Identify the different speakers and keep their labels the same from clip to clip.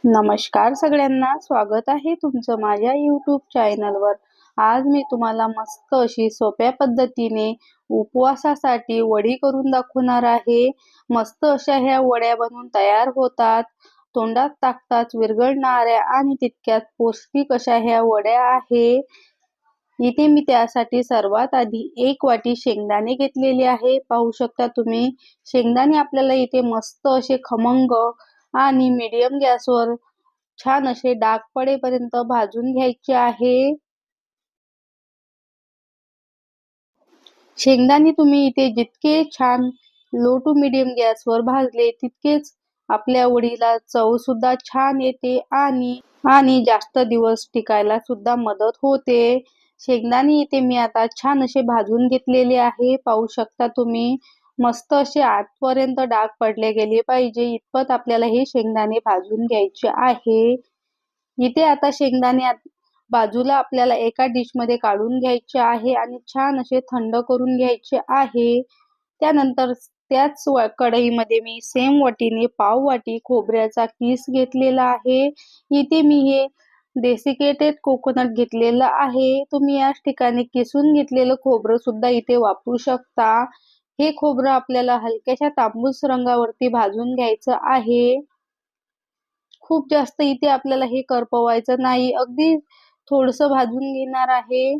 Speaker 1: नमस्कार सगळ्यांना, स्वागत आहे तुमचं माझ्या YouTube चॅनलवर। आज मी तुम्हाला मस्त अशी सोप्या पद्धतीने उपवासासाठी वडी करून दाखवणार आहे। मस्त अशा ह्या वड्या बनवून तयार होतात, तोंडात टाकताच विरघळणाऱ्या आणि तितक्यात पौष्टिक अशा ह्या वड्या आहे। इथे मी त्यासाठी सर्वात आधी 1 वाटी शेंगदाणे घेतलेले आहे। पाहू शकता तुम्ही, शेंगदाणे आपल्याला इथे मस्त असे खमंग आणि मीडियम गॅसवर छान असे डाग पडेपर्यंत भाजून घ्यायचे आहे। शेंगदाणे तुम्ही इथे जितके छान लो टू मीडियम गॅसवर भाजले तितकेच आपल्या वडीला चव सुद्धा छान येते आणि जास्त दिवस टिकायला सुद्धा मदत होते। शेंगदाणे इथे मी आता छान असे भाजून घेतलेले आहे। पाहू शकता तुम्ही, मस्त असे आतपर्यंत डाग पडले गेले पाहिजे इतपत आपल्याला हे शेंगदाणे भाजून घ्यायचे आहे। इथे आता शेंगदाणे बाजूला आपल्याला एका डिश मध्ये काढून घ्यायचे आहे आणि छान असे थंड करून घ्यायचे आहे। त्यानंतर त्याच कढईमध्ये मी सेम वाटीने पाव वाटी खोबऱ्याचा किस घेतलेला आहे। इथे मी हे डेसिकेटेड कोकोनट घेतलेलं आहे। तुम्ही याच ठिकाणी किसून घेतलेलं खोबरं सुद्धा इथे वापरू शकता। हे खोबरं आपल्याला हलक्याशा तांबूस रंगावरती भाजून घ्यायचं आहे। खूप जास्त इथे आपल्याला हे करपवायचं नाही, अगदी थोडंसं भाजून घेणार आहे।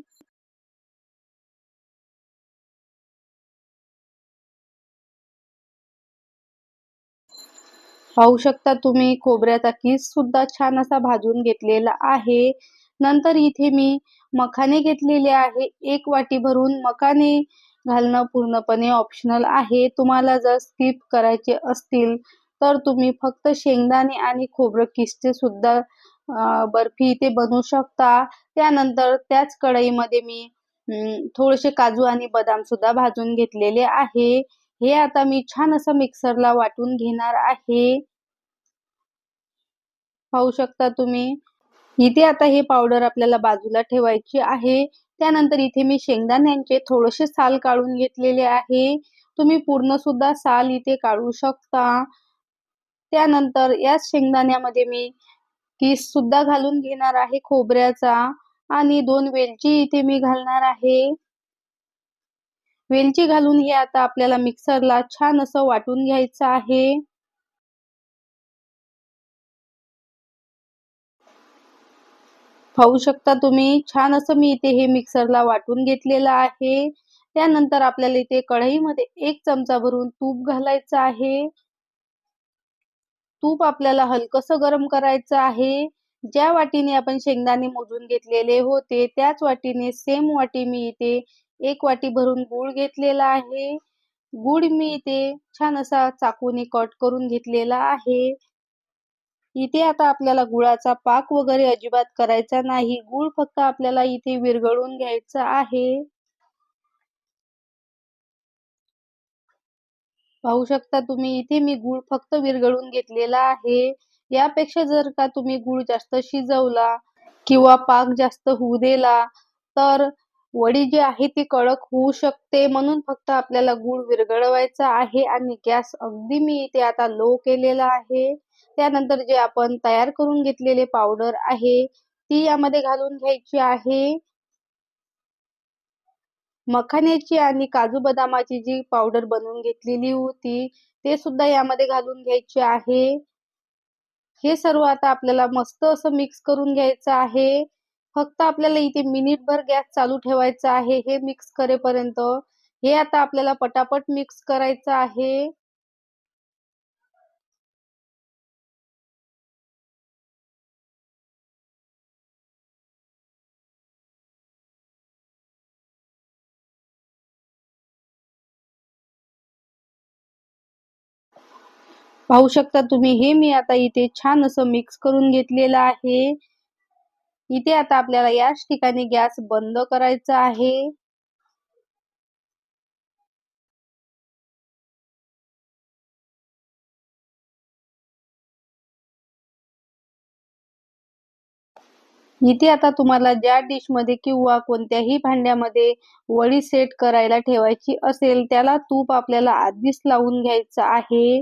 Speaker 1: पाहू शकता तुम्ही, खोबऱ्याचा किस सुद्धा छान असा भाजून घेतलेला आहे। नंतर इथे मी मखाने घेतलेले आहे। 1 वाटी भरून मखाने घालणं पूर्णपणे ऑप्शनल आहे। तुम्हाला जर स्किप करायचे असतील तर तुम्ही फक्त शेंगदाणे आणि खोबरं किसचे सुद्धा बर्फी इथे बनवू शकता। त्यानंतर त्याच कढईमध्ये मी थोडेसे काजू आणि बदाम सुद्धा भाजून घेतलेले आहे। हे आता मी छान असं मिक्सरला वाटून घेणार आहे। पाहू शकता तुम्ही, इथे आता हे पावडर आपल्याला बाजूला ठेवायची आहे। त्यानंतर इथे मी शेंगदाण्यांचे थोडेसे साल काढून घेतलेले आहे। तुम्ही पूर्ण सुद्धा साल इथे काढू शकता। त्यानंतर याच शेंगदाण्यामध्ये मी किस सुद्धा घालून घेणार आहे खोबऱ्याचा आणि 2 वेलची इथे मी घालणार आहे। वेलची घालून हे आता आपल्याला मिक्सरला छान असं वाटून घ्यायचं आहे। पाहू शकता तुम्ही, छान असं मी इथे हे मिक्सरला वाटून घेतलेलं आहे। त्यानंतर आपल्याला इथे कढईमध्ये 1 चमचा भरून तूप घालायचं आहे। तूप आपल्याला हलकसं गरम करायचं आहे। ज्या वाटीने आपण शेंगदाणे मोजून घेतलेले होते त्याच वाटीने सेम वाटी मी इथे 1 वाटी भरून गूळ घेतलेला आहे। गूळ मी इथे छान असा चाकूने कट करून घेतलेला आहे। इथे आता आपल्याला गुळाचा पाक वगैरे अजिबात करायचा नाही। गूळ फक्त आपल्याला इथे विरघळून घ्यायचा आहे। पाहू शकता तुम्ही, इथे मी गूळ फक्त विरघळून घेतलेला आहे। यापेक्षा जर का तुम्ही गूळ जास्त शिजवला किंवा पाक जास्त होऊ दिला तर वडी जी आहे ती कडक होऊ शकते। म्हणून फक्त आपल्याला गूळ विरघळवायचा आहे आणि गॅस अगदी मी इथे आता लो केलेला आहे। त्यानंतर जे आपण तयार करून घेतलेले पावडर आहे ती यामध्ये घालून घ्यायची आहे। मखान्याची आणि काजू बदामाची जी पावडर बनवून घेतलेली होती ते सुद्धा यामध्ये घालून घ्यायचे आहे। हे सर्व आता आपल्याला मस्त असं मिक्स करून घ्यायचं आहे। फक्त आपल्याला इथे मिनिटभर गॅस चालू ठेवायचा आहे हे मिक्स करेपर्यंत। हे आता आपल्याला पटापट मिक्स करायचं आहे। पाहू शकता तुम्ही, हे मी आता इथे छान असं मिक्स करून घेतलेलं आहे। इथे आता आपल्याला याच ठिकाणी गॅस बंद करायचा आहे। इथे आता तुम्हाला ज्या डिश मध्ये किंवा कोणत्याही भांड्यामध्ये वडी सेट करायला ठेवायची असेल त्याला तूप आपल्याला आधीच लावून घ्यायचं आहे।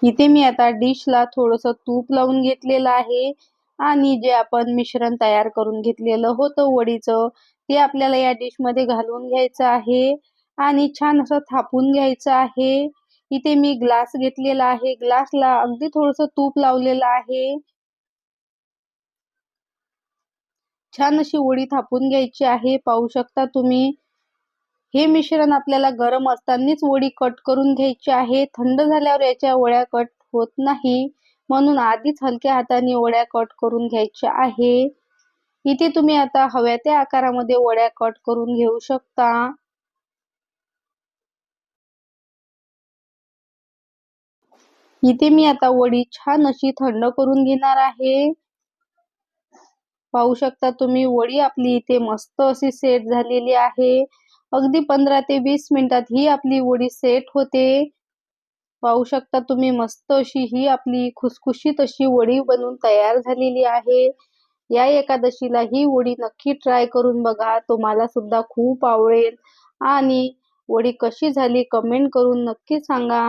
Speaker 1: इथे मी आता डिशला थोडंसं तूप लावून घेतलेलं आहे आणि जे आपण मिश्रण तयार करून घेतलेलं होतं वडीचं, ते आपल्याला या डिशमध्ये घालून घ्यायचं आहे आणि छान असं थापून घ्यायचं आहे. इथे मी ग्लास घेतलेला आहे. ग्लासला अगदी थोडंसं तूप लावलेलं आहे. छान अशी वडी थापून घ्यायची आहे. पाहू शकता तुम्ही. हे मिश्रण आपल्याला गरम असतानाच वडी कट करून घ्यायची आहे. थंड झाल्यावर याच्या वड्या कट होत नाही. म्हणून आधीच हलक्या हाताने वड्या कट करून घ्यायच्या आहे. इथे तुम्ही आता हव्या त्या आकारामध्ये वड्या कट करून घेऊ शकता. इथे मी आता वडी छान अशी थंड करून घेणार आहे. पाहू शकता तुम्ही वडी आपली इथे मस्त अशी सेट झालेली आहे. अगदी 15 ते 20 मिनिटात ही आपली वडी सेट होते. पाहू शकता तुम्ही मस्त अशी ही आपली खुसखुशीत अशी वडी बनवून तयार झालेली आहे. या एकादशीला ही वडी नक्की ट्राय करून बघा. तुम्हाला सुद्धा खूप आवडेल आणि वडी कशी झाली कमेंट करून नक्की सांगा.